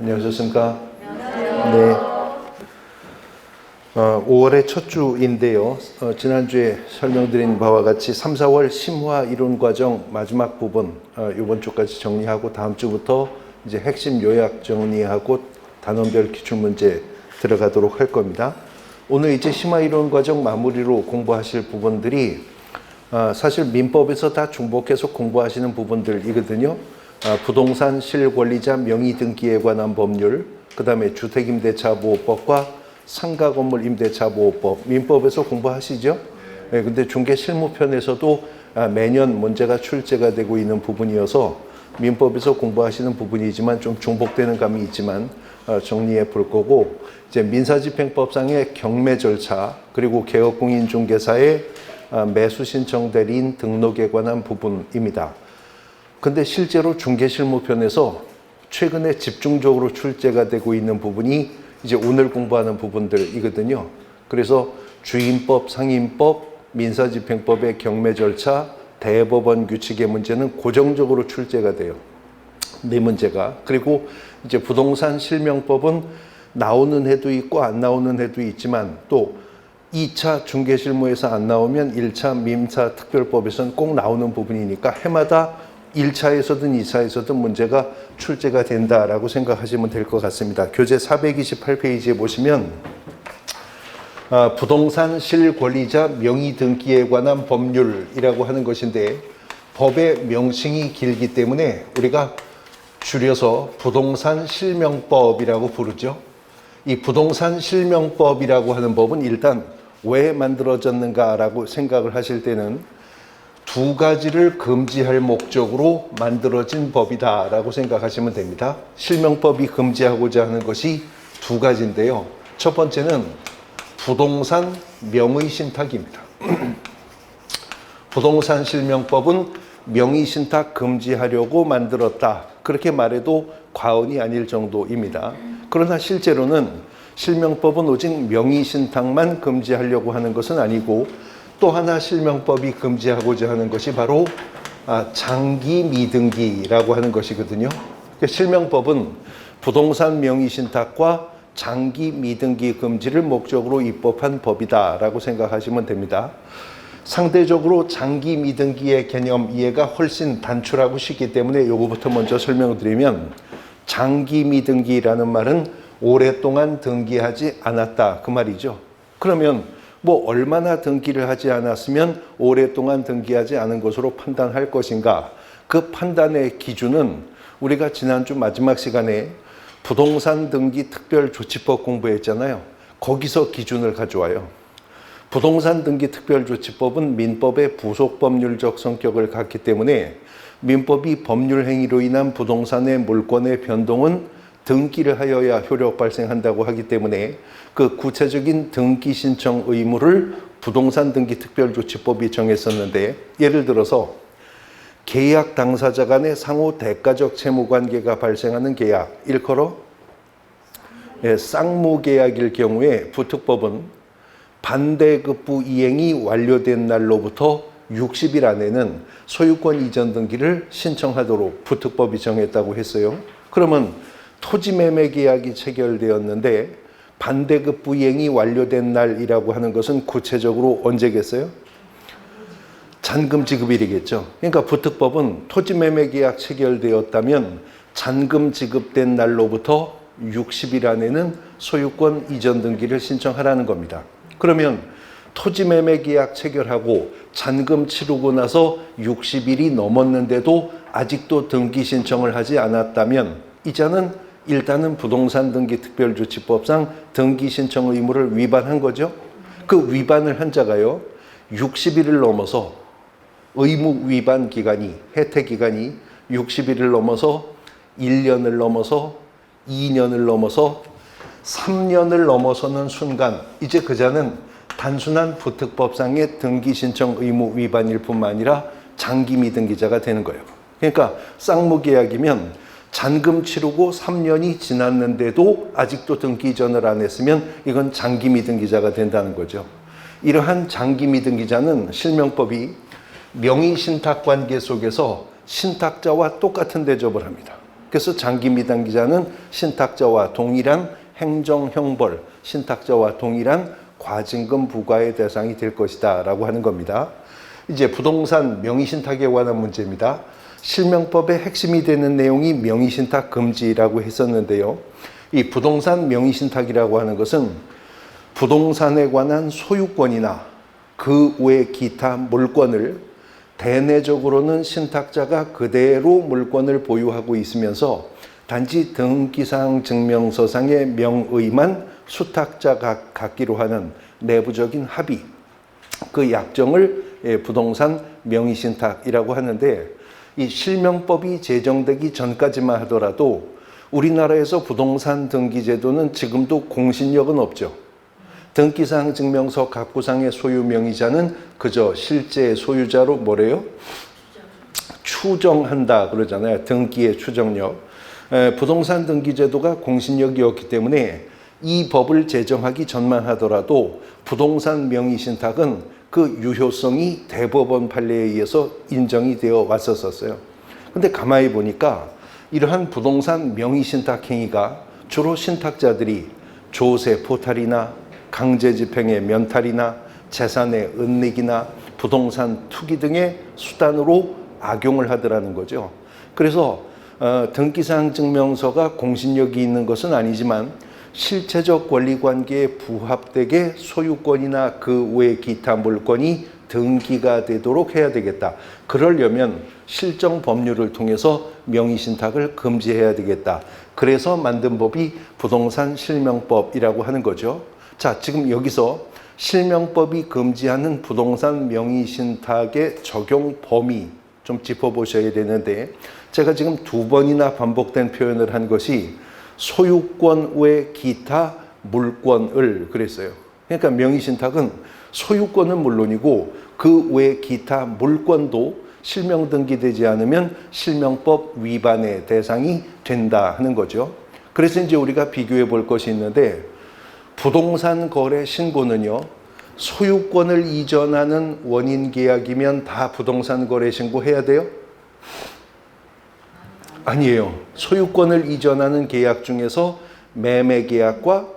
안녕하셨습니까? 네. 5월의 첫 주인데요. 지난주에 설명드린 바와 같이 3, 4월 심화 이론 과정 마지막 부분 이번 주까지 정리하고 다음 주부터 이제 핵심 요약 정리하고 단원별 기출문제 들어가도록 할 겁니다. 오늘 이제 심화 이론 과정 마무리로 공부하실 부분들이 사실 민법에서 다 중복해서 공부하시는 부분들이거든요. 부동산 실권리자 명의 등기에 관한 법률, 그 다음에 주택임대차보호법과 상가건물 임대차보호법, 민법에서 공부하시죠? 네, 근데 중개 실무편에서도 매년 문제가 출제가 되고 있는 부분이어서 민법에서 공부하시는 부분이지만 좀 중복되는 감이 있지만 정리해 볼 거고, 이제 민사집행법상의 경매 절차, 그리고 개업공인중개사의 매수신청 대리인 등록에 관한 부분입니다. 근데 실제로 중개실무편에서 최근에 집중적으로 출제가 되고 있는 부분이 이제 오늘 공부하는 부분들이거든요. 그래서 주임법, 상임법, 민사집행법의 경매 절차, 대법원 규칙의 문제는 고정적으로 출제가 돼요. 네 문제가. 그리고 이제 부동산 실명법은 나오는 해도 있고 안 나오는 해도 있지만 또 2차 중개실무에서 안 나오면 1차 민사특별법에서는 꼭 나오는 부분이니까 해마다 1차에서든 2차에서든 문제가 출제가 된다라고 생각하시면 될 것 같습니다. 교재 428페이지에 보시면 부동산 실권리자 명의 등기에 관한 법률이라고 하는 것인데 법의 명칭이 길기 때문에 우리가 줄여서 부동산 실명법이라고 부르죠. 이 부동산 실명법이라고 하는 법은 일단 왜 만들어졌는가라고 생각을 하실 때는 두 가지를 금지할 목적으로 만들어진 법이다라고 생각하시면 됩니다. 실명법이 금지하고자 하는 것이 두 가지인데요. 첫 번째는 부동산 명의신탁입니다. 부동산 실명법은 명의신탁 금지하려고 만들었다. 그렇게 말해도 과언이 아닐 정도입니다. 그러나 실제로는 실명법은 오직 명의신탁만 금지하려고 하는 것은 아니고 또 하나 실명법이 금지하고자 하는 것이 바로 장기 미등기라고 하는 것이거든요. 실명법은 부동산 명의신탁과 장기 미등기 금지를 목적으로 입법한 법이다라고 생각하시면 됩니다. 상대적으로 장기 미등기의 개념 이해가 훨씬 단출하고 쉽기 때문에 이거부터 먼저 설명을 드리면, 장기 미등기라는 말은 오랫동안 등기하지 않았다 그 말이죠. 그러면 뭐 얼마나 등기를 하지 않았으면 오랫동안 등기하지 않은 것으로 판단할 것인가? 그 판단의 기준은 우리가 지난주 마지막 시간에 부동산 등기 특별조치법 공부했잖아요. 거기서 기준을 가져와요. 부동산 등기 특별조치법은 민법의 부속법률적 성격을 갖기 때문에 민법이 법률 행위로 인한 부동산의 물권의 변동은 등기를 하여야 효력 발생한다고 하기 때문에 그 구체적인 등기 신청 의무를 부동산 등기 특별조치법이 정했었는데, 예를 들어서 계약 당사자 간의 상호 대가적 채무 관계가 발생하는 계약, 일컬어 쌍무계약일 경우에 부특법은 반대급부 이행이 완료된 날로부터 60일 안에는 소유권 이전 등기를 신청하도록 부특법이 정했다고 했어요. 그러면 토지매매 계약이 체결되었는데 반대급부 이행이 완료된 날이라고 하는 것은 구체적으로 언제겠어요? 잔금 지급일이겠죠. 그러니까 부특법은 토지매매 계약 체결되었다면 잔금 지급된 날로부터 60일 안에는 소유권 이전 등기를 신청하라는 겁니다. 그러면 토지매매 계약 체결하고 잔금 치르고 나서 60일이 넘었는데도 아직도 등기 신청을 하지 않았다면 이자는 일단은 부동산 등기 특별조치법상 등기 신청 의무를 위반한 거죠. 그 위반을 한 자가요, 60일을 넘어서 의무 위반 기간이, 혜택 기간이 60일을 넘어서 1년을 넘어서 2년을 넘어서 3년을 넘어서는 순간 이제 그자는 단순한 부특법상의 등기 신청 의무 위반일 뿐만 아니라 장기 미등기자가 되는 거예요. 그러니까 쌍무계약이면 잔금 치르고 3년이 지났는데도 아직도 등기 이전을 안 했으면 이건 장기 미등기자가 된다는 거죠. 이러한 장기 미등기자는 실명법이 명의신탁 관계 속에서 신탁자와 똑같은 대접을 합니다. 그래서 장기 미당기자는 신탁자와 동일한 행정형벌, 신탁자와 동일한 과징금 부과의 대상이 될 것이다 라고 하는 겁니다. 이제 부동산 명의신탁에 관한 문제입니다. 실명법의 핵심이 되는 내용이 명의신탁 금지라고 했었는데요. 이 부동산 명의신탁이라고 하는 것은 부동산에 관한 소유권이나 그 외 기타 물권을 대내적으로는 신탁자가 그대로 물권을 보유하고 있으면서 단지 등기사항 증명서상의 명의만 수탁자가 갖기로 하는 내부적인 합의, 그 약정을 부동산 명의신탁이라고 하는데, 이 실명법이 제정되기 전까지만 하더라도 우리나라에서 부동산 등기제도는 지금도 공신력은 없죠. 등기사항 증명서 갑구상의 소유 명의자는 그저 실제 소유자로 뭐래요? 추정한다 그러잖아요. 등기의 추정력. 부동산 등기제도가 공신력이 없기 때문에 이 법을 제정하기 전만 하더라도 부동산 명의신탁은 그 유효성이 대법원 판례에 의해서 인정이 되어 왔었어요. 근데 가만히 보니까 이러한 부동산 명의신탁 행위가 주로 신탁자들이 조세 포탈이나 강제집행의 면탈이나 재산의 은닉이나 부동산 투기 등의 수단으로 악용을 하더라는 거죠. 그래서 등기사항 증명서가 공신력이 있는 것은 아니지만 실체적 권리관계에 부합되게 소유권이나 그 외 기타 물권이 등기가 되도록 해야 되겠다. 그러려면 실정 법률을 통해서 명의신탁을 금지해야 되겠다. 그래서 만든 법이 부동산 실명법이라고 하는 거죠. 자, 지금 여기서 실명법이 금지하는 부동산 명의신탁의 적용 범위 좀 짚어보셔야 되는데, 제가 지금 2번이나 반복된 표현을 한 것이 소유권 외 기타 물권을 그랬어요. 그러니까 명의신탁은 소유권은 물론이고 그 외 기타 물권도 실명 등기되지 않으면 실명법 위반의 대상이 된다 하는 거죠. 그래서 이제 우리가 비교해 볼 것이 있는데, 부동산 거래 신고는요, 소유권을 이전하는 원인 계약이면 다 부동산 거래 신고해야 돼요? 아니에요. 소유권을 이전하는 계약 중에서 매매 계약과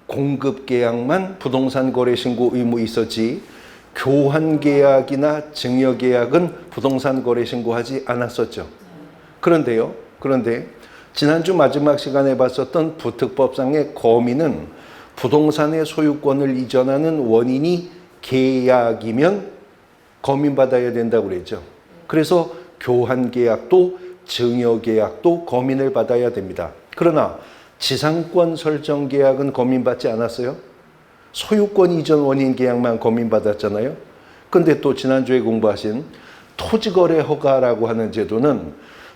공급 계약만 부동산 거래 신고 의무 있었지, 교환 계약이나 증여 계약은 부동산 거래 신고하지 않았었죠. 그런데 지난주 마지막 시간에 봤었던 부특법상의 거미는 부동산의 소유권을 이전하는 원인이 계약이면 거민받아야 된다고 그랬죠. 그래서 교환 계약도 증여 계약도 거민을 받아야 됩니다. 그러나 지상권 설정 계약은 거민받지 않았어요. 소유권 이전 원인 계약만 거민받았잖아요. 근데 또 지난주에 공부하신 토지거래 허가라고 하는 제도는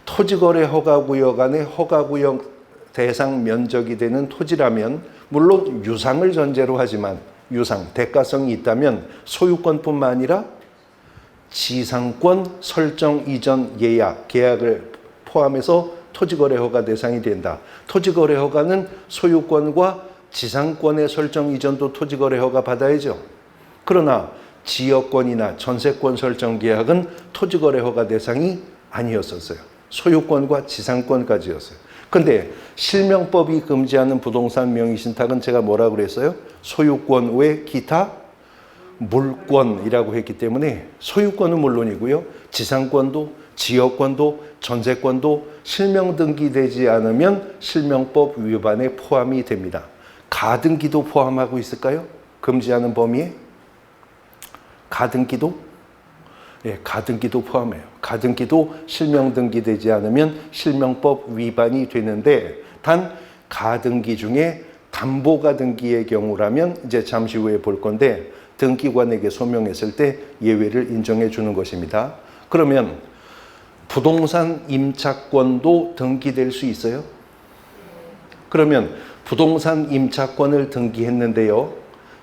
토지거래 허가구역 안에 허가구역 대상 면적이 되는 토지라면, 물론 유상을 전제로 하지만 유상, 대가성이 있다면 소유권뿐만 아니라 지상권 설정 이전 예약, 계약을 포함해서 토지거래 허가 대상이 된다. 토지거래 허가는 소유권과 지상권의 설정 이전도 토지거래 허가 받아야죠. 그러나 지역권이나 전세권 설정 계약은 토지거래 허가 대상이 아니었었어요. 소유권과 지상권까지였어요. 근데 실명법이 금지하는 부동산 명의신탁은 제가 뭐라고 그랬어요? 소유권 외 기타 물권이라고 했기 때문에 소유권은 물론이고요, 지상권도 지역권도 전세권도 실명 등기되지 않으면 실명법 위반에 포함이 됩니다. 가등기도 포함하고 있을까요? 금지하는 범위에? 가등기도? 예, 가등기도 포함해요. 가등기도 실명 등기되지 않으면 실명법 위반이 되는데, 단 가등기 중에 담보가등기의 경우라면 이제 잠시 후에 볼 건데, 등기관에게 소명했을 때 예외를 인정해 주는 것입니다. 그러면 부동산 임차권도 등기될 수 있어요? 그러면 부동산 임차권을 등기했는데요,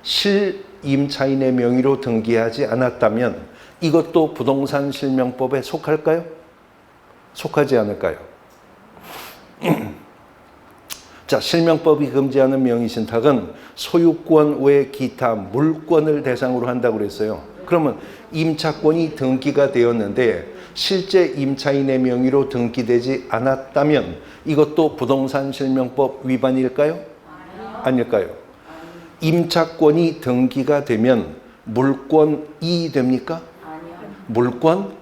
실임차인의 명의로 등기하지 않았다면 이것도 부동산 실명법에 속할까요? 속하지 않을까요? 자, 실명법이 금지하는 명의신탁은 소유권 외 기타 물권을 대상으로 한다고 그랬어요. 그러면 임차권이 등기가 되었는데 실제 임차인의 명의로 등기되지 않았다면 이것도 부동산 실명법 위반일까요? 아닐까요? 임차권이 등기가 되면 물권이 됩니까? 물권화할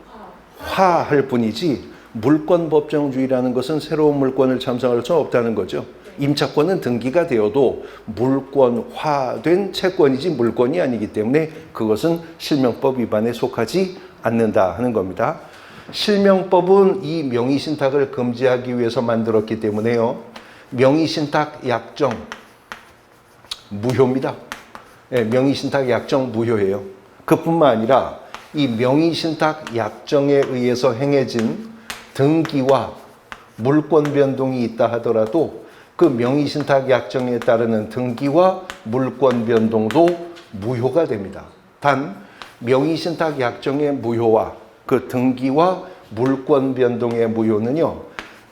뿐이지 물권 법정주의라는 것은 새로운 물권을 참석할 수 없다는 거죠. 임차권은 등기가 되어도 물권화된 채권이지 물권이 아니기 때문에 그것은 실명법 위반에 속하지 않는다 하는 겁니다. 실명법은 이 명의신탁을 금지하기 위해서 만들었기 때문에요. 명의신탁 약정 무효입니다. 네, 명의신탁 약정 무효예요. 그뿐만 아니라 이 명의신탁 약정에 의해서 행해진 등기와 물권 변동이 있다 하더라도 그 명의신탁 약정에 따르는 등기와 물권 변동도 무효가 됩니다. 단 명의신탁 약정의 무효와 그 등기와 물권 변동의 무효는요,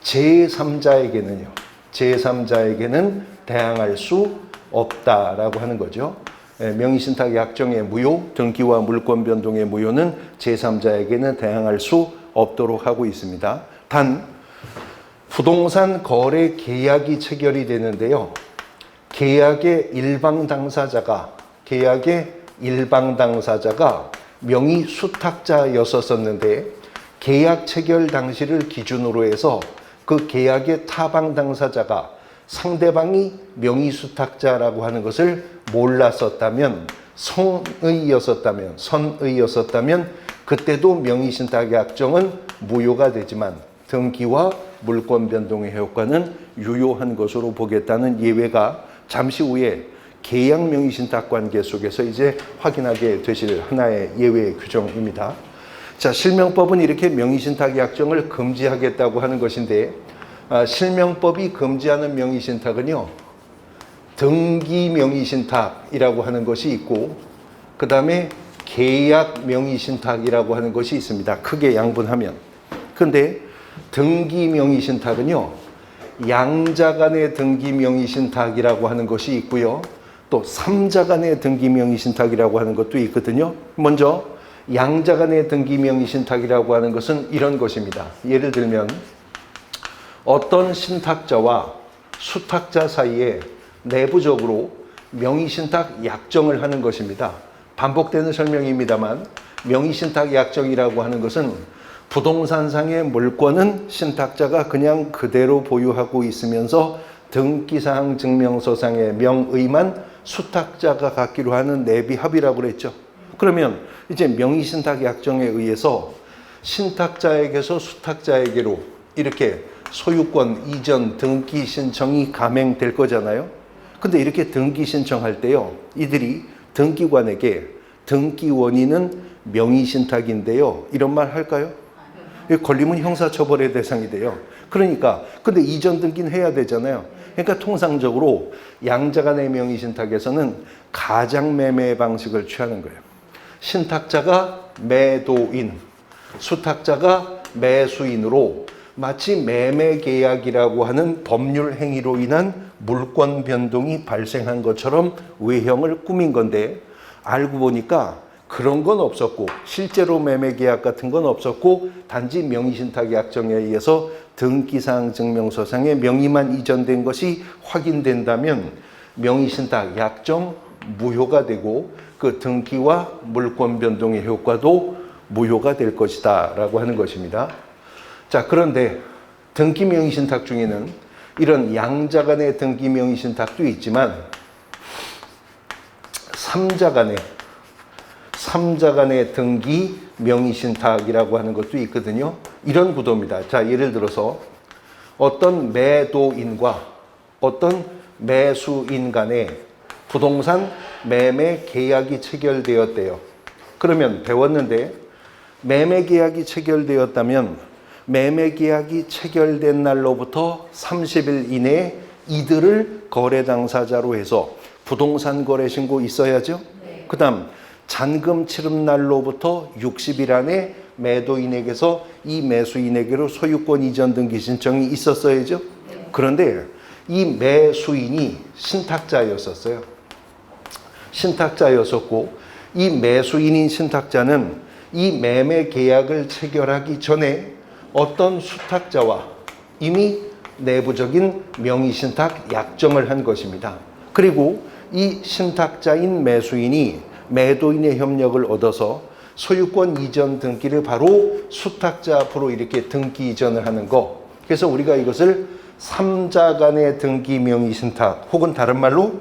제3자에게는 대항할 수 없다라고 하는 거죠. 명의신탁 약정의 무효, 등기와 물권 변동의 무효는 제3자에게는 대항할 수 없도록 하고 있습니다. 단 부동산 거래 계약이 체결이 되는데요. 계약의 일방 당사자가 명의 수탁자였었는데 계약 체결 당시를 기준으로 해서 그 계약의 타방 당사자가 상대방이 명의 수탁자라고 하는 것을 몰랐었다면, 선의였었다면 그때도 명의신탁 약정은 무효가 되지만 등기와 물권 변동의 효과는 유효한 것으로 보겠다는 예외가 잠시 후에 계약 명의신탁 관계 속에서 이제 확인하게 되실 하나의 예외 규정입니다. 자, 실명법은 이렇게 명의신탁 약정을 금지하겠다고 하는 것인데, 실명법이 금지하는 명의신탁은요, 등기 명의신탁이라고 하는 것이 있고, 그 다음에 계약 명의신탁이라고 하는 것이 있습니다. 크게 양분하면. 근데 등기 명의신탁은요, 양자 간의 등기 명의신탁이라고 하는 것이 있고요, 또 3자 간의 등기 명의신탁이라고 하는 것도 있거든요. 먼저 양자 간의 등기 명의신탁이라고 하는 것은 이런 것입니다. 예를 들면 어떤 신탁자와 수탁자 사이에 내부적으로 명의신탁 약정을 하는 것입니다. 반복되는 설명입니다만 명의신탁 약정이라고 하는 것은 부동산상의 물권은 신탁자가 그냥 그대로 보유하고 있으면서 등기사항 증명서상의 명의만 수탁자가 갖기로 하는 내비 합의라고 그랬죠. 그러면 이제 명의신탁 약정에 의해서 신탁자에게서 수탁자에게로 이렇게 소유권 이전 등기 신청이 감행될 거잖아요. 근데 이렇게 등기 신청할 때요, 이들이 등기관에게 등기 원인은 명의신탁인데요, 이런 말 할까요? 걸리면 형사처벌의 대상이 돼요. 그러니까 근데 이전 등기는 해야 되잖아요. 그러니까 통상적으로 양자 간의 명의신탁에서는 가장매매 방식을 취하는 거예요. 신탁자가 매도인, 수탁자가 매수인으로 마치 매매계약이라고 하는 법률 행위로 인한 물권 변동이 발생한 것처럼 외형을 꾸민 건데, 알고 보니까 그런 건 없었고 실제로 매매계약 같은 건 없었고 단지 명의신탁 약정에 의해서 등기사항 증명서상의 명의만 이전된 것이 확인된다면 명의신탁 약정 무효가 되고 그 등기와 물권 변동의 효과도 무효가 될 것이다 라고 하는 것입니다. 자, 그런데 등기 명의신탁 중에는 이런 양자 간의 등기 명의신탁도 있지만 삼자 간의 등기 명의신탁이라고 하는 것도 있거든요. 이런 구도입니다. 자, 예를 들어서 어떤 매도인과 어떤 매수인 간에 부동산 매매 계약이 체결되었대요. 그러면 배웠는데 매매 계약이 체결되었다면 매매 계약이 체결된 날로부터 30일 이내에 이들을 거래 당사자로 해서 부동산 거래 신고 있어야죠. 그 다음 잔금 치릅 날로부터 60일 안에 매도인에게서 이 매수인에게로 소유권 이전 등기 신청이 있었어야죠. 그런데 이 매수인이 신탁자였었어요. 신탁자였었고 이 매수인인 신탁자는 이 매매 계약을 체결하기 전에 어떤 수탁자와 이미 내부적인 명의신탁 약정을 한 것입니다. 그리고 이 신탁자인 매수인이 매도인의 협력을 얻어서 소유권 이전 등기를 바로 수탁자 앞으로 이렇게 등기 이전을 하는 거. 그래서 우리가 이것을 3자 간의 등기 명의신탁 혹은 다른 말로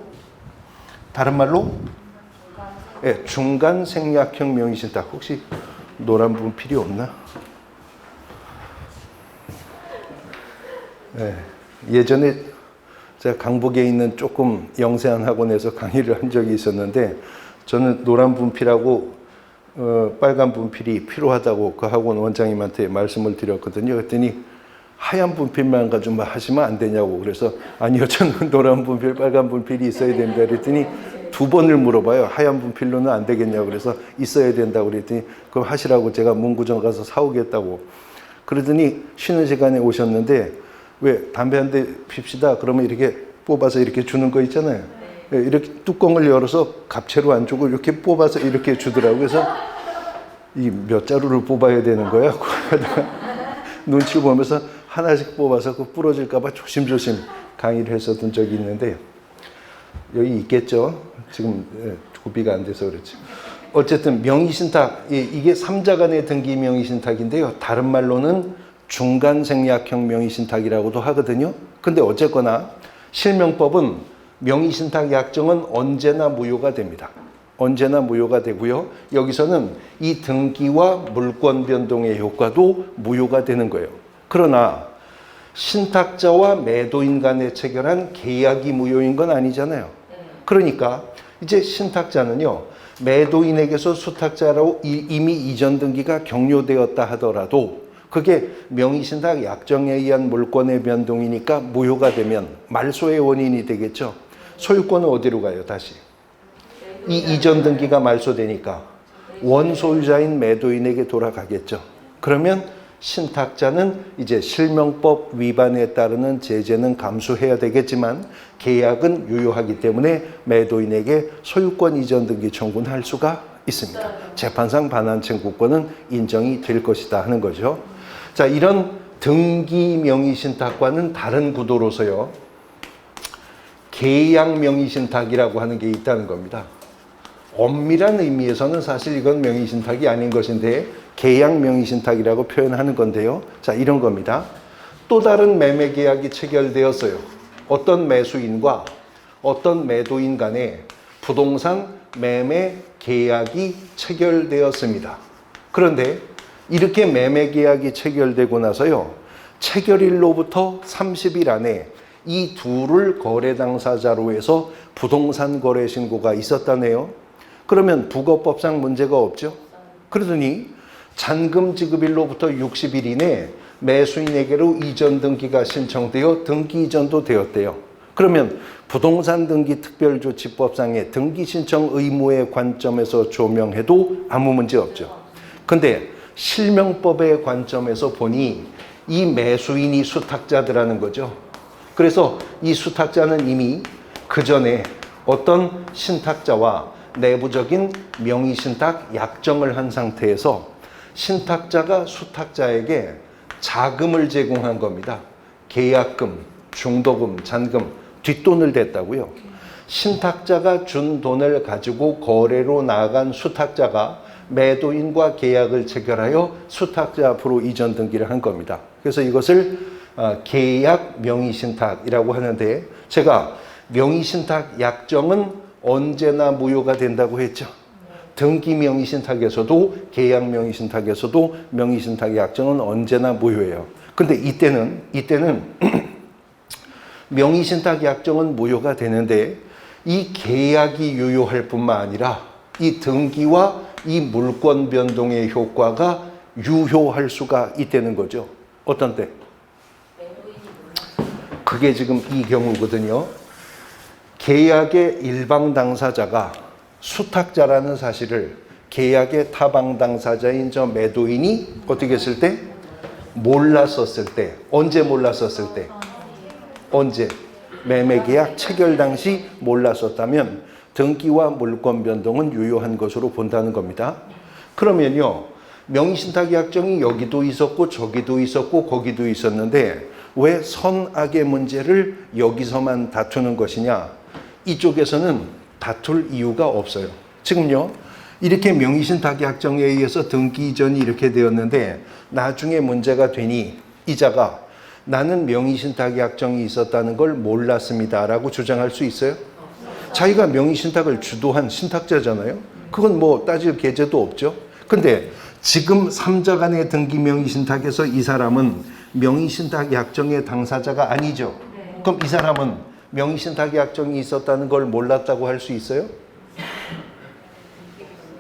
예, 중간 생략형 명의신탁. 혹시 노란 분필이 없나? 예, 예전에 제가 강북에 있는 조금 영세한 학원에서 강의를 한 적이 있었는데 저는 노란 분필하고 빨간 분필이 필요하다고 그 학원 원장님한테 말씀을 드렸거든요. 그랬더니 하얀 분필만 가지고 하시면 안 되냐고. 그래서 아니요, 저는 노란 분필, 빨간 분필이 있어야 된다 그랬더니 2번을 물어봐요. 하얀 분필로는 안 되겠냐고. 그래서 있어야 된다고 그랬더니 그럼 하시라고 제가 문구점 가서 사오겠다고. 그러더니 쉬는 시간에 오셨는데 왜 담배 한 대 핍시다. 그러면 이렇게 뽑아서 이렇게 주는 거 있잖아요. 이렇게 뚜껑을 열어서 갑채로 안 주고 이렇게 뽑아서 이렇게 주더라고요. 그래서 이 몇 자루를 뽑아야 되는 거야? 눈치 보면서 하나씩 뽑아서 그 부러질까봐 조심조심 강의를 했었던 적이 있는데 여기 있겠죠? 지금 구비가 안 돼서 그렇지. 어쨌든 명의신탁, 이게 3자 간의 등기 명의신탁인데요. 다른 말로는 중간생략형 명의신탁이라고도 하거든요. 근데 어쨌거나 실명법은 명의신탁 약정은 언제나 무효가 됩니다. 언제나 무효가 되고요. 여기서는 이 등기와 물권 변동의 효과도 무효가 되는 거예요. 그러나 신탁자와 매도인 간에 체결한 계약이 무효인 건 아니잖아요. 그러니까 이제 신탁자는요, 매도인에게서 수탁자로 이미 이전 등기가 격려되었다 하더라도 그게 명의신탁 약정에 의한 물권의 변동이니까 무효가 되면 말소의 원인이 되겠죠. 소유권은 어디로 가요, 다시? 이 이전 등기가 말소되니까 원소유자인 매도인에게 돌아가겠죠. 그러면 신탁자는 이제 실명법 위반에 따르는 제재는 감수해야 되겠지만 계약은 유효하기 때문에 매도인에게 소유권 이전 등기 청구는 할 수가 있습니다. 재판상 반환 청구권은 인정이 될 것이다 하는 거죠. 자, 이런 등기 명의신탁과는 다른 구도로서요, 계약 명의신탁이라고 하는 게 있다는 겁니다. 엄밀한 의미에서는 사실 이건 명의신탁이 아닌 것인데 계약 명의신탁이라고 표현하는 건데요. 자, 이런 겁니다. 또 다른 매매 계약이 체결되었어요. 어떤 매수인과 어떤 매도인 간에 부동산 매매 계약이 체결되었습니다. 그런데 이렇게 매매 계약이 체결되고 나서요, 체결일로부터 30일 안에 이 둘을 거래 당사자로 해서 부동산 거래 신고가 있었다네요. 그러면 부거법상 문제가 없죠. 그러더니 잔금 지급일로부터 60일 이내 매수인에게로 이전 등기가 신청되어 등기 이전도 되었대요. 그러면 부동산 등기 특별조치법상의 등기 신청 의무의 관점에서 조명해도 아무 문제 없죠. 근데 실명법의 관점에서 보니 이 매수인이 수탁자들하는 거죠. 그래서 이 수탁자는 이미 그 전에 어떤 신탁자와 내부적인 명의신탁 약정을 한 상태에서 신탁자가 수탁자에게 자금을 제공한 겁니다. 계약금, 중도금, 잔금, 뒷돈을 댔다고요. 신탁자가 준 돈을 가지고 거래로 나간 수탁자가 매도인과 계약을 체결하여 수탁자 앞으로 이전 등기를 한 겁니다. 그래서 이것을 계약 명의신탁이라고 하는데, 제가 명의신탁 약정은 언제나 무효가 된다고 했죠. 등기 명의신탁에서도 계약 명의신탁에서도 명의신탁 약정은 언제나 무효예요. 근데 이때는 명의신탁 약정은 무효가 되는데 이 계약이 유효할 뿐만 아니라 이 등기와 이 물권 변동의 효과가 유효할 수가 있다는 거죠. 어떤 때? 그게 지금 이 경우거든요. 계약의 일방 당사자가 수탁자라는 사실을 계약의 타방 당사자인 저 매도인이 어떻게 했을 때? 몰랐었을 때. 언제 몰랐었을 때? 언제? 매매계약 체결 당시 몰랐었다면 등기와 물권 변동은 유효한 것으로 본다는 겁니다. 그러면요, 명의신탁 약정이 여기도 있었고 저기도 있었고 거기도 있었는데 왜 선악의 문제를 여기서만 다투는 것이냐? 이쪽에서는 다툴 이유가 없어요. 지금요, 이렇게 명의신탁 약정에 의해서 등기 이전이 이렇게 되었는데 나중에 문제가 되니 이자가 나는 명의신탁 약정이 있었다는 걸 몰랐습니다 라고 주장할 수 있어요? 자기가 명의신탁을 주도한 신탁자잖아요. 그건 뭐 따질 계제도 없죠. 근데 지금 3자 간의 등기 명의신탁에서 이 사람은 명의신탁 약정의 당사자가 아니죠. 그럼 이 사람은 명의신탁 약정이 있었다는 걸 몰랐다고 할 수 있어요?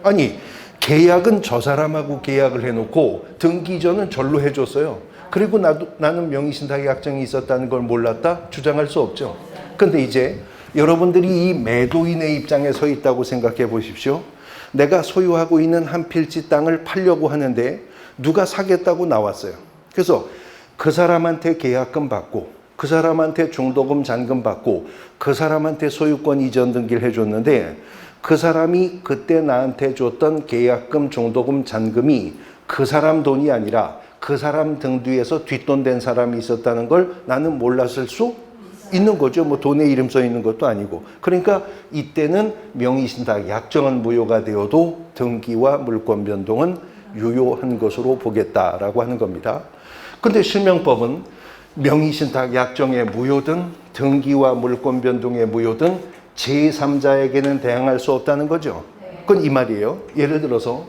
아니, 계약은 저 사람하고 계약을 해놓고 등기 이전은 절로 해줬어요. 그리고 나는 명의신탁 약정이 있었다는 걸 몰랐다? 주장할 수 없죠. 근데 이제 여러분들이 이 매도인의 입장에 서 있다고 생각해 보십시오. 내가 소유하고 있는 한 필지 땅을 팔려고 하는데 누가 사겠다고 나왔어요. 그래서 그 사람한테 계약금 받고 그 사람한테 중도금 잔금 받고 그 사람한테 소유권 이전 등기를 해줬는데 그 사람이 그때 나한테 줬던 계약금 중도금 잔금이 그 사람 돈이 아니라 그 사람 등 뒤에서 뒷돈 댄 사람이 있었다는 걸 나는 몰랐을 수 있는 거죠. 뭐 돈에 이름 써 있는 것도 아니고. 그러니까 이때는 명의신탁 약정은 무효가 되어도 등기와 물권 변동은 유효한 것으로 보겠다라고 하는 겁니다. 근데 실명법은 명의신탁 약정의 무효든 등기와 물권 변동의 무효든 제3자에게는 대항할 수 없다는 거죠. 그건 이 말이에요. 예를 들어서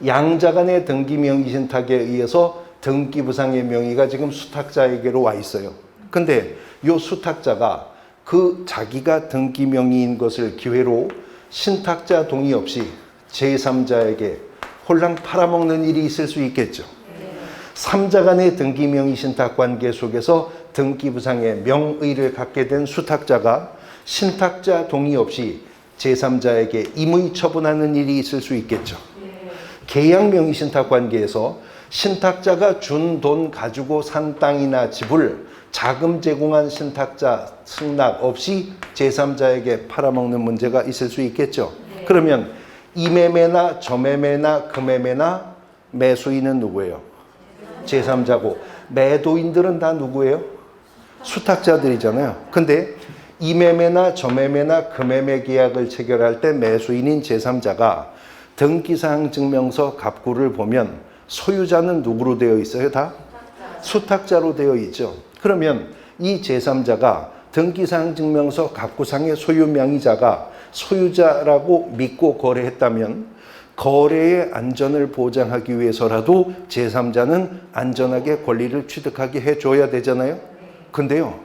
양자 간의 등기 명의신탁에 의해서 등기부상의 명의가 지금 수탁자에게로 와 있어요. 근데 이 수탁자가 그 자기가 등기 명의인 것을 기회로 신탁자 동의 없이 제3자에게 홀랑 팔아먹는 일이 있을 수 있겠죠. 3자 간의 등기 명의신탁 관계 속에서 등기부상의 명의를 갖게 된 수탁자가 신탁자 동의 없이 제3자에게 임의 처분하는 일이 있을 수 있겠죠. 계약 명의신탁 관계에서 신탁자가 준 돈 가지고 산 땅이나 집을 자금 제공한 신탁자 승낙 없이 제3자에게 팔아먹는 문제가 있을 수 있겠죠. 그러면 이 매매나 저 매매나 그 매매나 매수인은 누구예요? 제3자고 매도인들은 다 누구예요? 수탁자들이잖아요. 근데 이 매매나 저 매매나 그 매매 계약을 체결할 때 매수인인 제3자가 등기사항 증명서 갑구를 보면 소유자는 누구로 되어 있어요? 다? 수탁자로 되어 있죠. 그러면 이 제3자가 등기사항 증명서 갑구상의 소유 명의자가 소유자라고 믿고 거래했다면 거래의 안전을 보장하기 위해서라도 제3자는 안전하게 권리를 취득하게 해줘야 되잖아요. 근데요,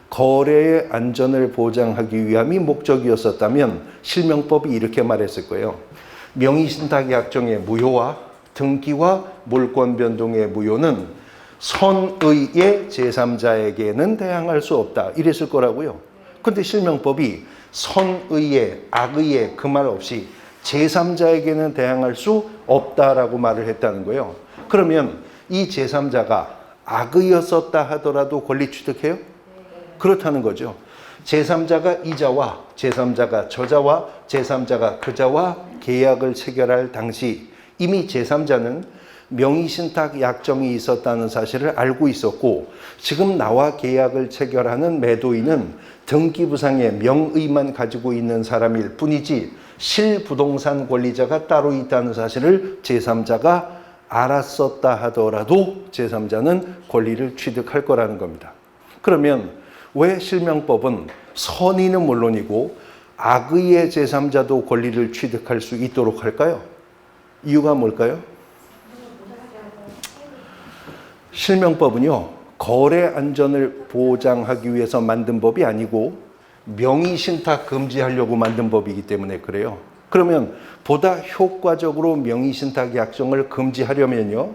거래의 안전을 보장하기 위함이 목적이었었다면 실명법이 이렇게 말했을 거예요. 명의신탁 약정의 무효와 등기와 물권 변동의 무효는 선의의 제3자에게는 대항할 수 없다. 이랬을 거라고요. 근데 실명법이 선의의, 악의의 그 말 없이 제3자에게는 대항할 수 없다라고 말을 했다는 거예요. 그러면 이 제3자가 악의였었다 하더라도 권리 취득해요? 그렇다는 거죠. 제3자가 이자와 제3자가 저자와 제3자가 그자와 계약을 체결할 당시 이미 제3자는 명의신탁 약정이 있었다는 사실을 알고 있었고 지금 나와 계약을 체결하는 매도인은 등기부상의 명의만 가지고 있는 사람일 뿐이지 실부동산 권리자가 따로 있다는 사실을 제3자가 알았었다 하더라도 제3자는 권리를 취득할 거라는 겁니다. 그러면 왜 실명법은 선의는 물론이고 악의의 제3자도 권리를 취득할 수 있도록 할까요? 이유가 뭘까요? 실명법은요, 거래 안전을 보장하기 위해서 만든 법이 아니고 명의신탁 금지하려고 만든 법이기 때문에 그래요. 그러면 보다 효과적으로 명의신탁 약정을 금지하려면요,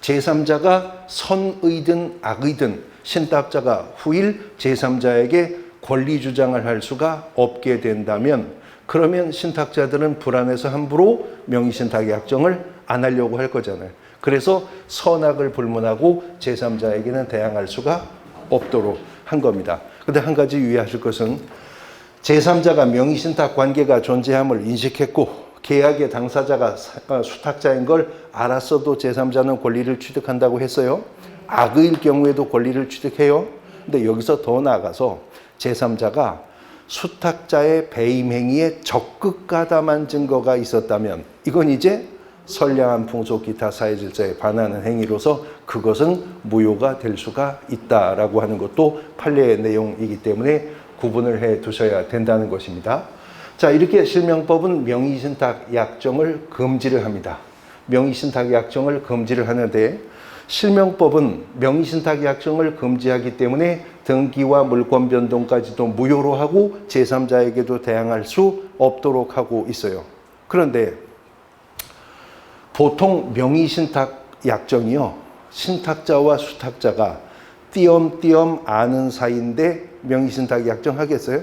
제3자가 선의든 악의든 신탁자가 후일 제3자에게 권리 주장을 할 수가 없게 된다면 그러면 신탁자들은 불안해서 함부로 명의신탁 약정을 안 하려고 할 거잖아요. 그래서 선악을 불문하고 제3자에게는 대항할 수가 없도록 한 겁니다. 근데 한 가지 유의하실 것은 제3자가 명의신탁 관계가 존재함을 인식했고 계약의 당사자가 수탁자인 걸 알았어도 제3자는 권리를 취득한다고 했어요. 악의일 경우에도 권리를 취득해요. 근데 여기서 더 나아가서 제3자가 수탁자의 배임 행위에 적극 가담한 증거가 있었다면 이건 이제 선량한 풍속 기타 사회질서에 반하는 행위로서 그것은 무효가 될 수가 있다라고 하는 것도 판례의 내용이기 때문에 구분을 해 두셔야 된다는 것입니다. 자, 이렇게 실명법은 명의신탁 약정을 금지를 합니다. 명의신탁 약정을 금지를 하는데 실명법은 명의신탁 약정을 금지하기 때문에 등기와 물권 변동까지도 무효로 하고 제3자에게도 대항할 수 없도록 하고 있어요. 그런데 보통 명의신탁 약정이요, 신탁자와 수탁자가 띄엄띄엄 아는 사이인데 명의신탁 약정 하겠어요?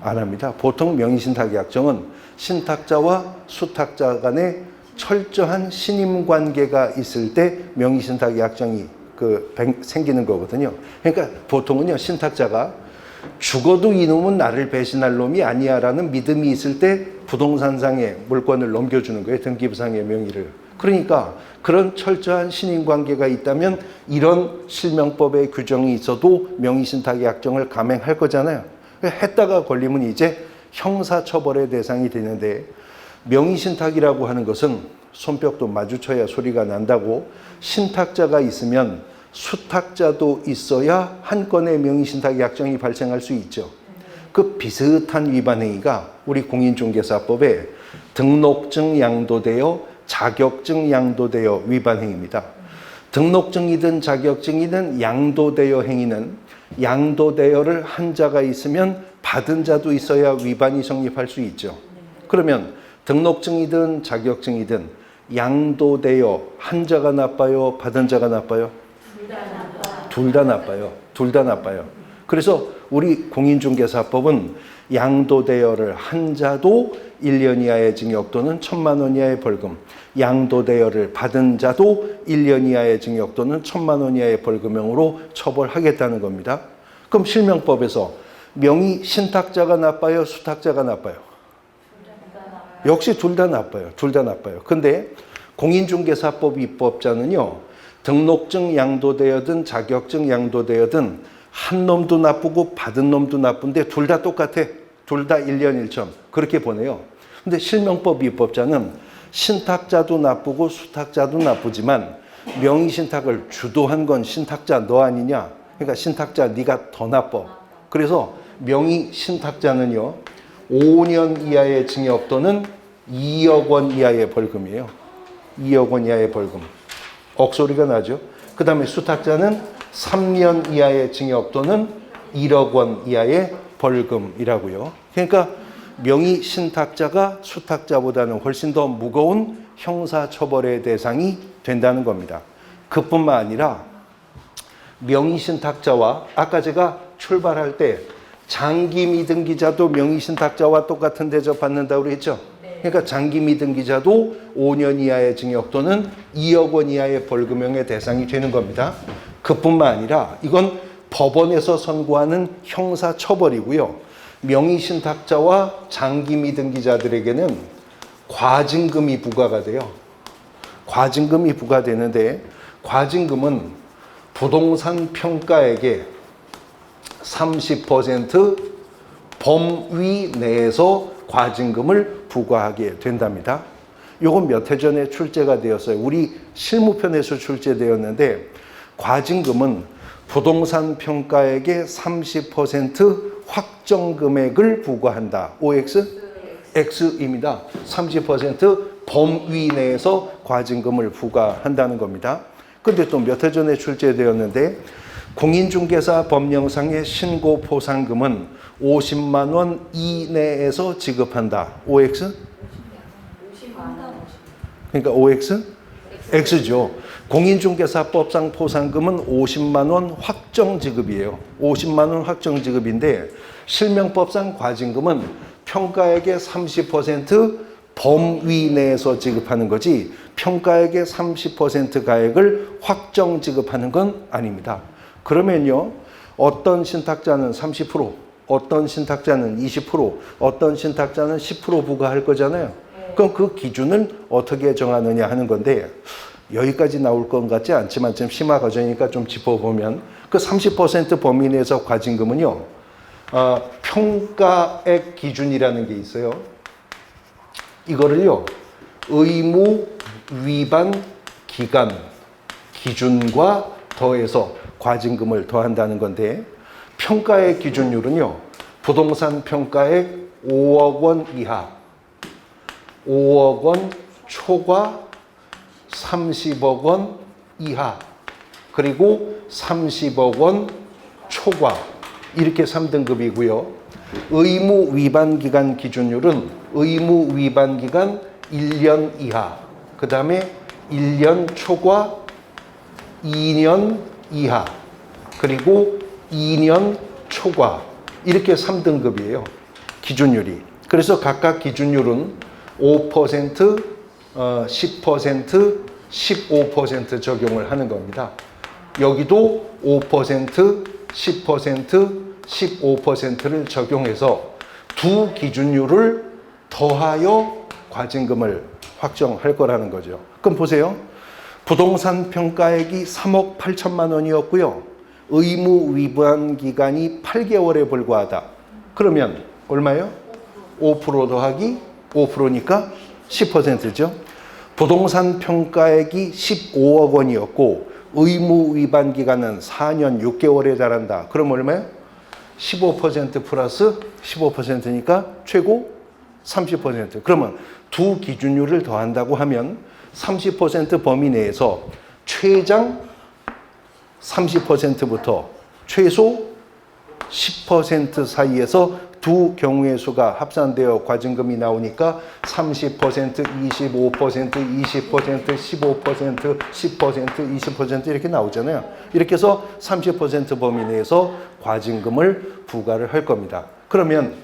안 합니다. 보통 명의신탁 약정은 신탁자와 수탁자 간에 철저한 신임관계가 있을 때 명의신탁 약정이 생기는 거거든요. 그러니까 보통은요, 신탁자가 죽어도 이놈은 나를 배신할 놈이 아니야 라는 믿음이 있을 때 부동산상의 물권을 넘겨주는 거예요. 등기부상의 명의를. 그러니까 그런 철저한 신임관계가 있다면 이런 실명법의 규정이 있어도 명의신탁 약정을 감행할 거잖아요. 했다가 걸리면 이제 형사처벌의 대상이 되는데, 명의신탁이라고 하는 것은 손뼉도 마주쳐야 소리가 난다고, 신탁자가 있으면 수탁자도 있어야 한 건의 명의신탁 약정이 발생할 수 있죠. 그 비슷한 위반 행위가 우리 공인중개사법에 등록증 양도되어 자격증 양도되어 위반 행위입니다. 등록증이든 자격증이든 양도되어 행위는 양도되어를 한 자가 있으면 받은 자도 있어야 위반이 성립할 수 있죠. 그러면 등록증이든 자격증이든 양도되어 한 자가 나빠요? 받은 자가 나빠요? 둘 다 나빠요. 둘 다 나빠요. 그래서 우리 공인중개사법은 양도대여를 한 자도 1년 이하의 징역 또는 1,000만 원 이하의 벌금, 양도대여를 받은 자도 1년 이하의 징역 또는 1,000만 원 이하의 벌금형으로 처벌하겠다는 겁니다. 그럼 실명법에서 명의 신탁자가 나빠요? 수탁자가 나빠요? 역시 둘 다 나빠요. 둘 다 나빠요. 근데 공인중개사법 입법자는요, 등록증 양도되어든 자격증 양도되어든 한 놈도 나쁘고 받은 놈도 나쁜데 둘 다 똑같아. 둘 다 1년 1점. 그렇게 보내요. 근데 실명법 입법자는 신탁자도 나쁘고 수탁자도 나쁘지만 명의신탁을 주도한 건 신탁자 너 아니냐? 그러니까 신탁자 네가 더 나빠. 그래서 명의신탁자는요, 5년 이하의 징역 또는 2억 원 이하의 벌금이에요. 2억 원 이하의 벌금. 억소리가 나죠. 그 다음에 수탁자는 3년 이하의 징역 또는 1억 원 이하의 벌금이라고요. 그러니까 명의 신탁자가 수탁자보다는 훨씬 더 무거운 형사처벌의 대상이 된다는 겁니다. 그뿐만 아니라 명의 신탁자와 아까 제가 출발할 때 장기미등기자도 명의 신탁자와 똑같은 대접 받는다고 했죠. 그러니까 장기미등기자도 5년 이하의 징역 또는 2억 원 이하의 벌금형의 대상이 되는 겁니다. 그뿐만 아니라 이건 법원에서 선고하는 형사처벌이고요. 명의신탁자와 장기미등기자들에게는 과징금이 부과가 돼요. 과징금이 부과되는데, 과징금은 부동산 평가액의 30% 범위 내에서 과징금을 부과하게 된답니다. 요건 몇 해 전에 출제가 되었어요. 우리 실무편에서 출제되었는데, 과징금은 부동산 평가액의 30% 확정 금액을 부과한다. OX? X입니다. 30% 범위 내에서 과징금을 부과한다는 겁니다. 근데 또 몇 해 전에 출제되었는데, 공인중개사 법령상의 신고 포상금은 50만 원 이내에서 지급한다. OX? 50만 원. 그러니까 OX? X죠. 공인중개사법상 포상금은 50만 원 확정 지급이에요. 50만 원 확정 지급인데, 실명법상 과징금은 평가액의 30% 범위 내에서 지급하는 거지 평가액의 30% 가액을 확정 지급하는 건 아닙니다. 그러면요, 어떤 신탁자는 30%, 어떤 신탁자는 20%, 어떤 신탁자는 10% 부과할 거잖아요. 그럼 그 기준을 어떻게 정하느냐 하는 건데 여기까지 나올 것 같지 않지만 지금 심화 과정이니까 좀 짚어보면 그 30% 범위 내에서 과징금은요. 평가액 기준이라는 게 있어요. 이거를요. 의무 위반 기간 기준과 더해서 과징금을 더한다는 건데 평가액 기준율은요. 부동산 평가액 5억 원 이하, 5억 원 초과 30억 원 이하, 그리고 30억 원 초과 이렇게 3등급이고요. 의무 위반 기간 기준율은 의무 위반 기간 1년 이하, 그 다음에 1년 초과 2년 이하, 그리고 2년 초과 이렇게 3등급이에요. 기준율이. 그래서 각각 기준율은 5%, 10%, 15% 적용을 하는 겁니다. 여기도 5%, 10%, 15%를 적용해서 두 기준율을 더하여 과징금을 확정할 거라는 거죠. 그럼 보세요. 부동산 평가액이 3억 8천만 원이었고요. 의무 위반 기간이 8개월에 불과하다. 그러면 얼마예요? 5% 더하기 5%니까 10%죠. 부동산 평가액이 15억 원이었고 의무 위반 기간은 4년 6개월에 달한다. 그럼 얼마예요? 15% 플러스 15%니까 최고 30%. 그러면 두 기준율을 더한다고 하면 30% 범위 내에서 최장 30%부터 최소 10% 사이에서 두 경우의 수가 합산되어 과징금이 나오니까 30%, 25%, 20%, 15%, 10%, 20% 이렇게 나오잖아요. 이렇게 해서 30% 범위 내에서 과징금을 부과를 할 겁니다. 그러면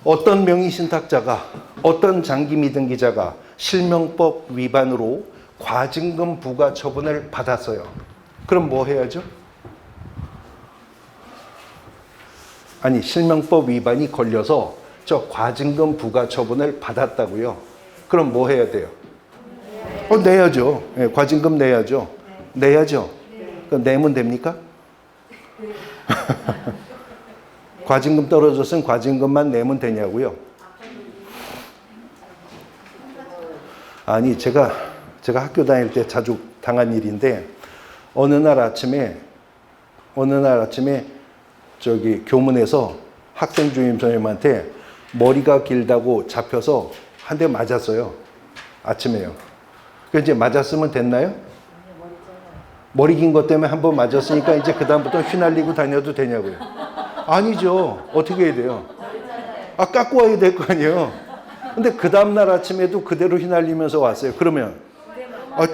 어떤 명의신탁자가 어떤 장기미등기자가 실명법 위반으로 과징금 부과 처분을 받았어요. 그럼 뭐 해야죠? 아니, 실명법 위반이 걸려서 저 과징금 부과 처분을 받았다고요. 그럼 뭐 해야 돼요? 내야죠. 네, 과징금 내야죠. 내야죠. 그럼 내면 됩니까? 과징금 떨어졌으면 과징금만 내면 되냐고요? 아니, 제가 학교 다닐 때 자주 당한 일인데 어느 날 아침에 저기 교문에서 학생 주임 선생님한테 머리가 길다고 잡혀서 한 대 맞았어요. 아침에요. 그 이제 맞았으면 됐나요? 머리 긴 것 때문에 한 번 맞았으니까 이제 그다음부터 휘날리고 다녀도 되냐고요? 아니죠. 어떻게 해야 돼요? 깎고 와야 될 거 아니에요. 근데 그 다음날 아침에도 그대로 휘날리면서 왔어요. 그러면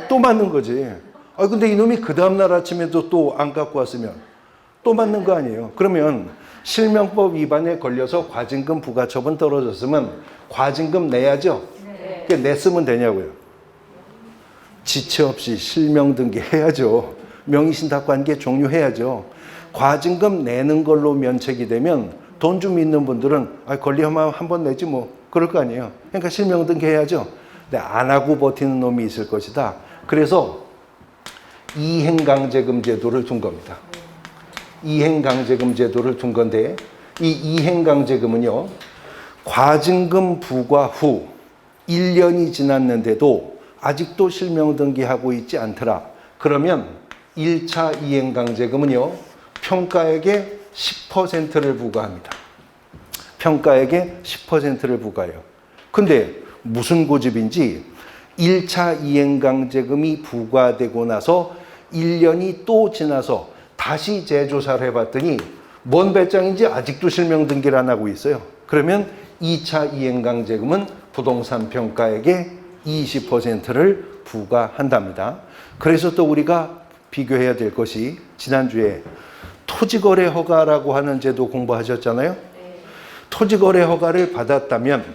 또 맞는 거지. 근데 이놈이 그 다음날 아침에도 또 안 깎고 왔으면 또 맞는 거 아니에요. 그러면 실명법 위반에 걸려서 과징금 부과처분 떨어졌으면 과징금 내야죠. 네. 냈으면 되냐고요. 지체 없이 실명 등기해야죠. 명의신탁관계 종료해야죠. 과징금 내는 걸로 면책이 되면 돈 좀 있는 분들은 권리하면 한 번 내지 뭐 그럴 거 아니에요. 그러니까 실명 등기해야죠. 근데 안 하고 버티는 놈이 있을 것이다. 그래서 이행강제금 제도를 둔 겁니다. 이행강제금 제도를 둔 건데 이 이행강제금은요. 과징금 부과 후 1년이 지났는데도 아직도 실명 등기하고 있지 않더라. 그러면 1차 이행강제금은요. 평가액의 10%를 부과합니다. 평가액의 10%를 부과해요. 근데 무슨 고집인지 1차 이행강제금이 부과되고 나서 1년이 또 지나서 다시 재조사를 해봤더니 뭔 배짱인지 아직도 실명 등기를 안 하고 있어요. 그러면 2차 이행강제금은 부동산 평가액의 20%를 부과한답니다. 그래서 또 우리가 비교해야 될 것이 지난주에 토지거래 허가라고 하는 제도 공부하셨잖아요. 네. 토지거래 허가를 받았다면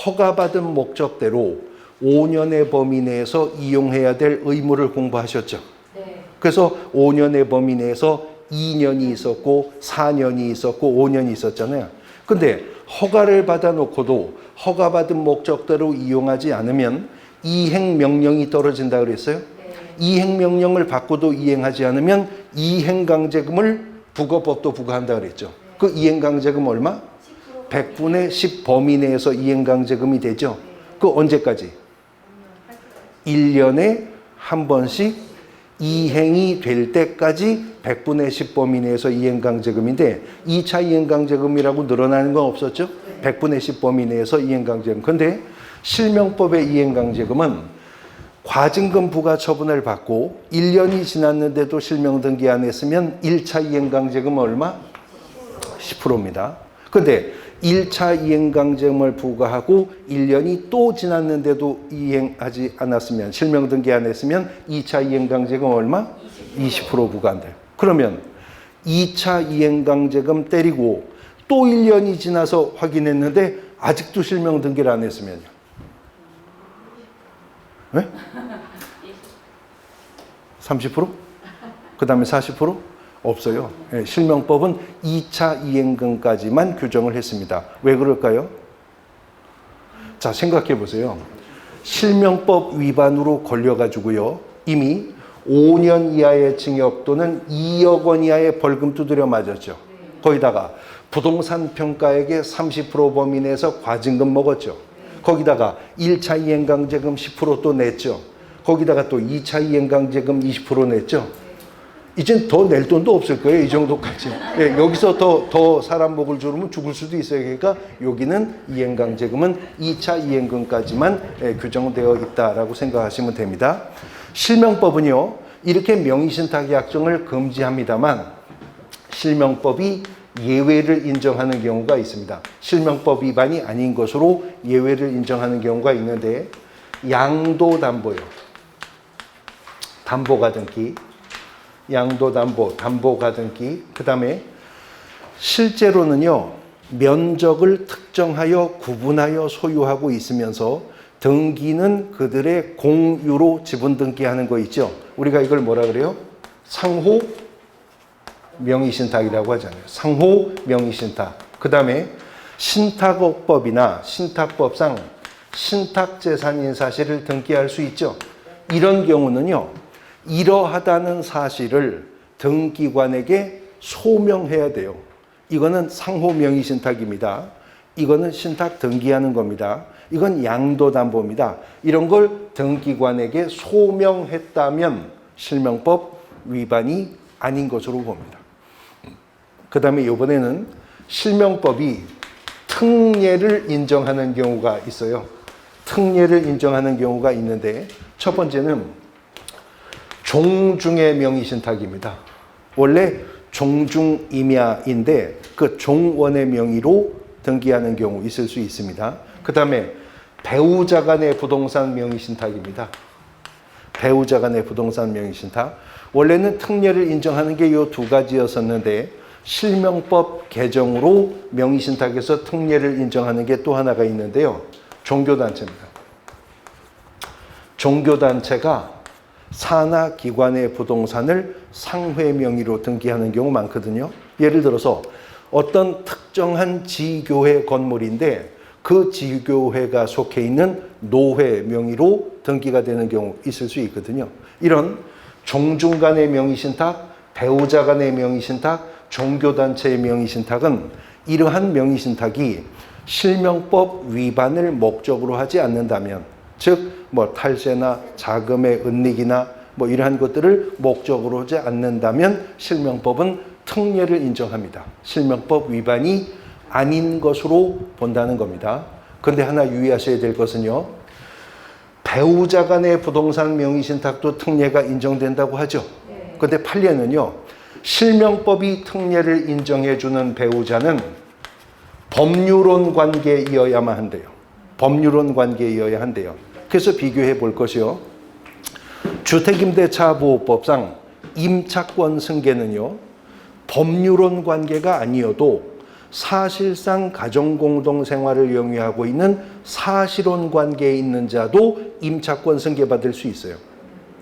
허가받은 목적대로 5년의 범위 내에서 이용해야 될 의무를 공부하셨죠. 네. 그래서 5년의 범위 내에서 2년이 있었고 4년이 있었고 5년이 있었잖아요. 근데 허가를 받아놓고도 허가받은 목적대로 이용하지 않으면 이행명령이 떨어진다 그랬어요? 이행명령을 받고도 이행하지 않으면 이행강제금을 부거법도 부과한다 그랬죠. 그 이행강제금 얼마? 100분의 10 범위 내에서 이행강제금이 되죠. 그 언제까지? 1년에 한 번씩 이행이 될 때까지 100분의 10 범위 내에서 이행강제금인데 2차 이행강제금이라고 늘어나는 건 없었죠? 100분의 10 범위 내에서 이행강제금. 근데 실명법의 이행강제금은 과징금 부과 처분을 받고 1년이 지났는데도 실명 등기 안 했으면 1차 이행강제금 얼마? 10%입니다. 근데 1차 이행강제금을 부과하고 1년이 또 지났는데도 이행하지 않았으면 실명 등기 안 했으면 2차 이행강제금 얼마? 20% 부과한대요. 그러면 2차 이행강제금 때리고 또 1년이 지나서 확인했는데 아직도 실명 등기를 안 했으면요. 네? 30%? 그 다음에 40%? 없어요. 예, 실명법은 2차 이행금까지만 규정을 했습니다. 왜 그럴까요? 자, 생각해 보세요. 실명법 위반으로 걸려가지고요. 이미 5년 이하의 징역 또는 2억 원 이하의 벌금 두드려 맞았죠. 거기다가 부동산 평가액의 30% 범위 내에서 과징금 먹었죠. 거기다가 1차 이행강제금 10% 또 냈죠. 거기다가 또 2차 이행강제금 20% 냈죠. 이젠 더 낼 돈도 없을 거예요. 이 정도까지. 예, 여기서 더 사람 목을 조르면 죽을 수도 있어요. 그러니까 여기는 이행강제금은 2차 이행금까지만 규정되어 있다라고 생각하시면 됩니다. 실명법은요. 이렇게 명의신탁 약정을 금지합니다만 실명법이 예외를 인정하는 경우가 있습니다. 실명법 위반이 아닌 것으로 예외를 인정하는 경우가 있는데 양도담보요. 담보가등기. 양도담보, 담보가등기, 그 다음에 실제로는요, 면적을 특정하여 구분하여 소유하고 있으면서 등기는 그들의 공유로 지분 등기하는 거 있죠. 우리가 이걸 뭐라 그래요? 상호 명의신탁이라고 하잖아요. 상호 명의신탁. 그 다음에 신탁업법이나 신탁법상 신탁재산인 사실을 등기할 수 있죠. 이런 경우는요, 이러하다는 사실을 등기관에게 소명해야 돼요. 이거는 상호 명의신탁입니다. 이거는 신탁 등기하는 겁니다. 이건 양도담보입니다. 이런 걸 등기관에게 소명했다면 실명법 위반이 아닌 것으로 봅니다. 그 다음에 이번에는 실명법이 특례를 인정하는 경우가 있어요. 특례를 인정하는 경우가 있는데 첫 번째는 종중의 명의신탁입니다. 원래 종중임야인데 그 종원의 명의로 등기하는 경우 있을 수 있습니다. 그 다음에 배우자 간의 부동산 명의신탁입니다. 배우자 간의 부동산 명의신탁. 원래는 특례를 인정하는 게 이 두 가지였었는데 실명법 개정으로 명의신탁에서 특례를 인정하는 게 또 하나가 있는데요. 종교단체입니다. 종교단체가 산하 기관의 부동산을 상회 명의로 등기하는 경우 많거든요. 예를 들어서 어떤 특정한 지교회 건물인데 그 지교회가 속해 있는 노회 명의로 등기가 되는 경우 있을 수 있거든요. 이런 종중 간의 명의신탁, 배우자 간의 명의신탁, 종교단체의 명의신탁은 이러한 명의신탁이 실명법 위반을 목적으로 하지 않는다면 즉 뭐 탈세나 자금의 은닉이나 뭐 이러한 것들을 목적으로 하지 않는다면 실명법은 특례를 인정합니다. 실명법 위반이 아닌 것으로 본다는 겁니다. 그런데 하나 유의하셔야 될 것은요. 배우자 간의 부동산 명의신탁도 특례가 인정된다고 하죠. 그런데 판례는요. 실명법이 특례를 인정해주는 배우자는 법률혼 관계이어야만 한대요. 법률혼 관계이어야 한대요. 그래서 비교해 볼 것이요. 주택임대차보호법상 임차권 승계는요. 법률혼 관계가 아니어도 사실상 가정공동생활을 영위하고 있는 사실혼 관계에 있는 자도 임차권 승계받을 수 있어요.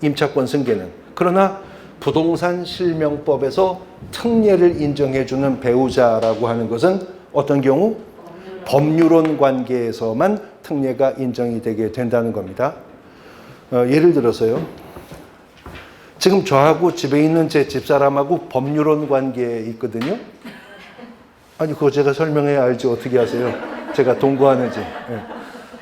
임차권 승계는. 그러나 부동산 실명법에서 특례를 인정해주는 배우자라고 하는 것은 어떤 경우? 법률론 관계에서만 특례가 인정이 되게 된다는 겁니다. 예를 들어서요. 지금 저하고 집에 있는 제 집사람하고 법률론 관계에 있거든요. 아니 그거 제가 설명해야 알지 어떻게 하세요? 제가 동거하는지. 예.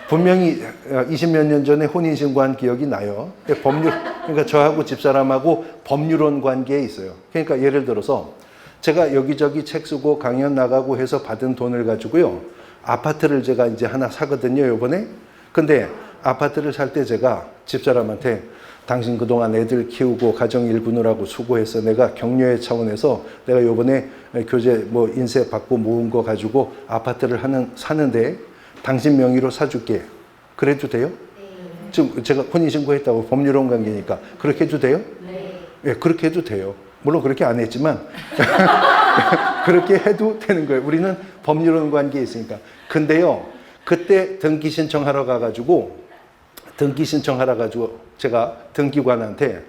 분명히 20몇 년 전에 혼인신고한 기억이 나요. 그러니까 저하고 집사람하고 법률론 관계에 있어요. 그러니까 예를 들어서 제가 여기저기 책 쓰고 강연 나가고 해서 받은 돈을 가지고요. 아파트를 제가 이제 하나 사거든요, 요번에. 근데 아파트를 살 때 제가 집사람한테 당신 그동안 애들 키우고 가정 일구느라고 수고해서 내가 격려의 차원에서 내가 요번에 교재 뭐 인쇄 받고 모은 거 가지고 아파트를 사는데 당신 명의로 사줄게. 그래도 돼요? 네. 지금 제가 혼인신고했다고 법률론 관계니까 그렇게 해도 돼요? 네. 예, 그렇게 해도 돼요. 물론 그렇게 안 했지만 그렇게 해도 되는 거예요. 우리는 법률론 관계에 있으니까. 근데요, 그때 등기 신청하러 가가지고 제가 등기관한테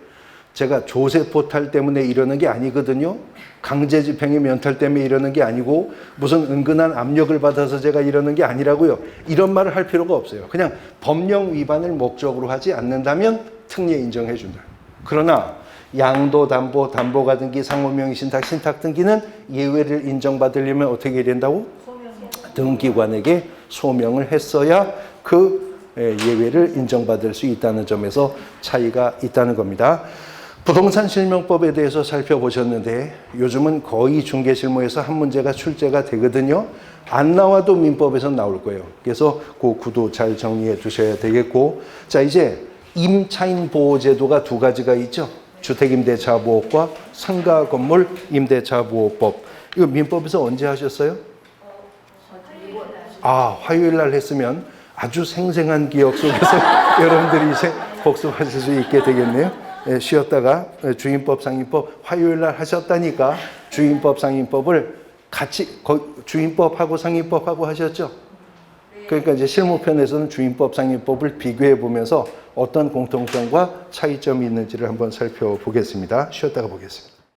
제가 조세 포탈 때문에 이러는 게 아니거든요. 강제 집행의 면탈 때문에 이러는 게 아니고 무슨 은근한 압력을 받아서 제가 이러는 게 아니라고요. 이런 말을 할 필요가 없어요. 그냥 법령 위반을 목적으로 하지 않는다면 특례 인정해 준다. 그러나 양도담보, 담보가등기, 상호명의신탁, 신탁등기는 예외를 인정받으려면 어떻게 해야 된다고? 등기관에게 소명을 했어야 그 예외를 인정받을 수 있다는 점에서 차이가 있다는 겁니다. 부동산 실명법에 대해서 살펴보셨는데 요즘은 거의 중개실무에서 한 문제가 출제가 되거든요. 안 나와도 민법에서 나올 거예요. 그래서 그 구도 잘 정리해 두셔야 되겠고, 자 이제 임차인 보호제도가 두 가지가 있죠. 주택임대차보호법과 상가건물 임대차보호법. 이거 민법에서 언제 하셨어요? 화요일 날 했으면 아주 생생한 기억 속에서 여러분들이 이제 복습하실 수 있게 되겠네요. 쉬었다가 주임법, 상임법 화요일 날 하셨다니까 주임법, 상임법을 같이 주임법하고 상임법하고 하셨죠? 그러니까 이제 실무편에서는 주임법, 상임법을 비교해 보면서 어떤 공통점과 차이점이 있는지를 한번 살펴보겠습니다. 쉬었다가 보겠습니다.